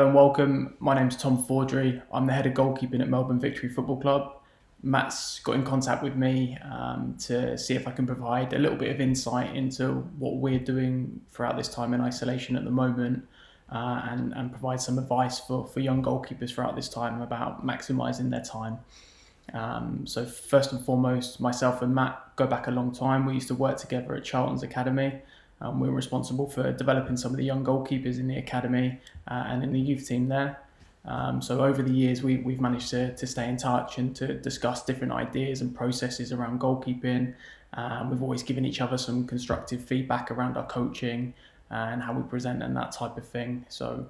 Hello and welcome. My name's Tom Fawdry. I'm the head of goalkeeping at Melbourne Victory Football Club. Matt's got in contact with me to see if I can provide a little bit of insight into what we're doing throughout this time in isolation at the moment, and provide some advice for young goalkeepers throughout this time about maximising their time. So first and foremost, myself and Matt go back a long time. We used to work together at Charlton's Academy. We were responsible for developing some of the young goalkeepers in the academy and in the youth team there. So over the years, we've managed to stay in touch and to discuss different ideas and processes around goalkeeping. We've always given each other some constructive feedback around our coaching and how we present and that type of thing. So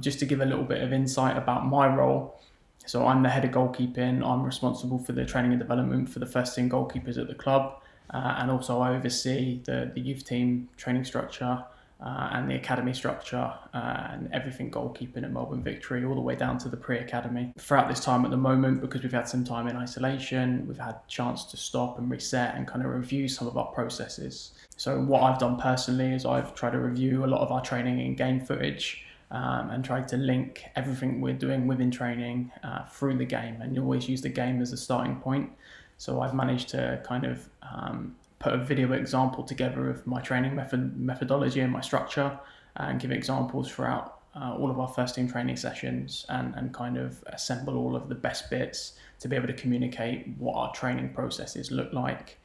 just to give a little bit of insight about my role. So I'm the head of goalkeeping. I'm responsible for the training and development for the first team goalkeepers at the club. And also I oversee the youth team training structure and the academy structure and everything goalkeeping at Melbourne Victory, all the way down to the pre-academy. Throughout this time at the moment, because we've had some time in isolation, we've had a chance to stop and reset and kind of review some of our processes. So what I've done personally is I've tried to review a lot of our training and game footage and tried to link everything we're doing within training through the game, and you always use the game as a starting point. So I've managed to kind of put a video example together of my training methodology and my structure, and give examples throughout all of our first team training sessions, and kind of assemble all of the best bits to be able to communicate what our training processes look like.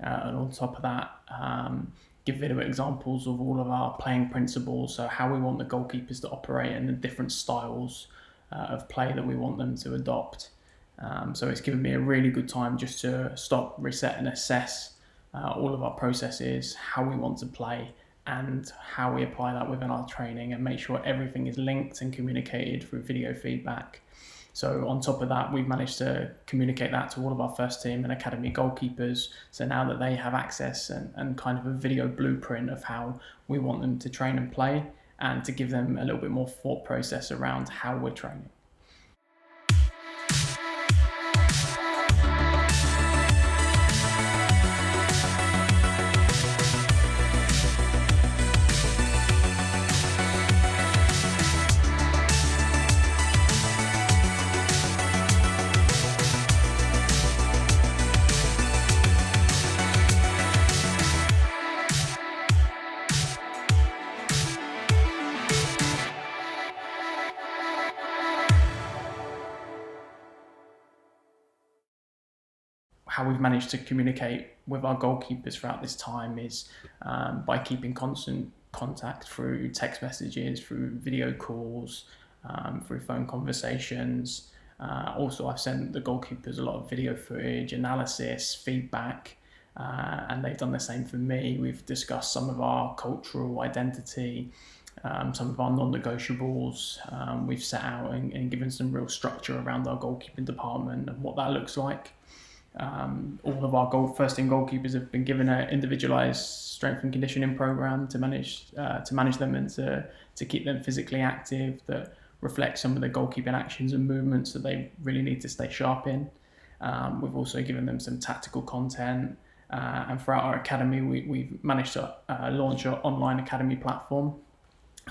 And on top of that, give video examples of all of our playing principles, so how we want the goalkeepers to operate and the different styles of play that we want them to adopt. So it's given me a really good time just to stop, reset and assess all of our processes, how we want to play, and how we apply that within our training, and make sure everything is linked and communicated through video feedback. So on top of that, we've managed to communicate that to all of our first team and academy goalkeepers. So now that they have access and kind of a video blueprint of how we want them to train and play, and to give them a little bit more thought process around how we're training. How we've managed to communicate with our goalkeepers throughout this time is by keeping constant contact through text messages, through video calls, through phone conversations. Also, I've sent the goalkeepers a lot of video footage, analysis, feedback, and they've done the same for me. We've discussed some of our cultural identity, some of our non-negotiables. We've set out and given some real structure around our goalkeeping department and what that looks like. All of our first team goalkeepers have been given an individualised strength and conditioning program to manage them and to keep them physically active, that reflects some of the goalkeeping actions and movements that they really need to stay sharp in. We've also given them some tactical content, and throughout our academy we've managed to launch our online academy platform.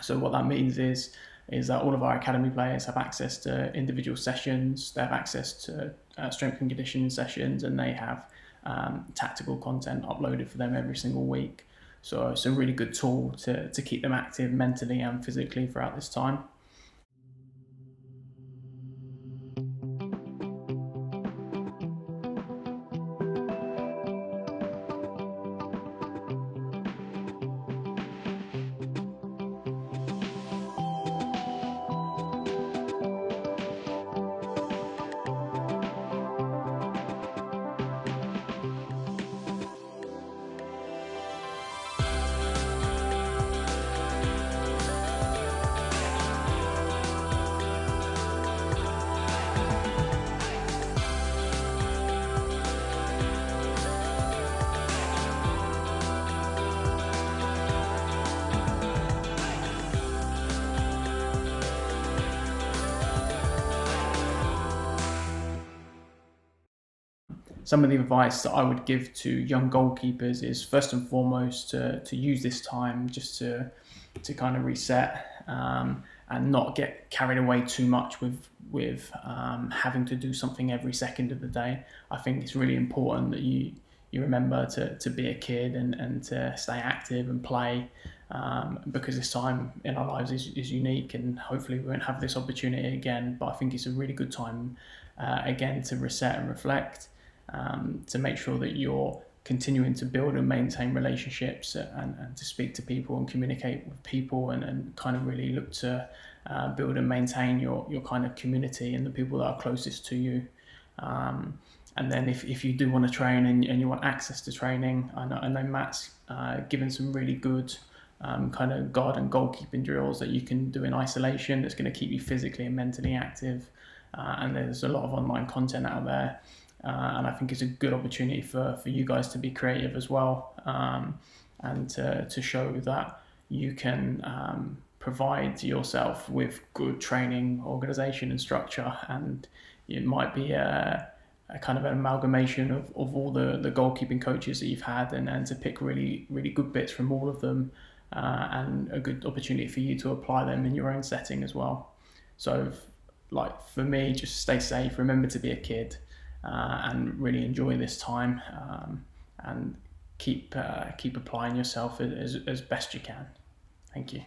So what that means is that all of our academy players have access to individual sessions, they have access to strength and conditioning sessions, and they have tactical content uploaded for them every single week. So it's a really good tool to keep them active mentally and physically throughout this time. Some of the advice that I would give to young goalkeepers is first and foremost to use this time just to kind of reset, and not get carried away too much with having to do something every second of the day. I think it's really important that you remember to be a kid and to stay active and play, because this time in our lives is unique, and hopefully we won't have this opportunity again. But I think it's a really good time, again, to reset and reflect, to make sure that you're continuing to build and maintain relationships, and to speak to people and communicate with people, and kind of really look to build and maintain your kind of community and the people that are closest to you. And then if you do want to train and you want access to training, I know Matt's given some really good kind of guard and goalkeeping drills that you can do in isolation that's going to keep you physically and mentally active. And there's a lot of online content out there. And I think it's a good opportunity for you guys to be creative as well, and to show that you can provide yourself with good training, organisation and structure. And it might be a kind of an amalgamation of all the goalkeeping coaches that you've had, and to pick really, really good bits from all of them, and a good opportunity for you to apply them in your own setting as well. So, like for me, just stay safe, remember to be a kid, and really enjoy this time, and keep applying yourself as best you can. Thank you.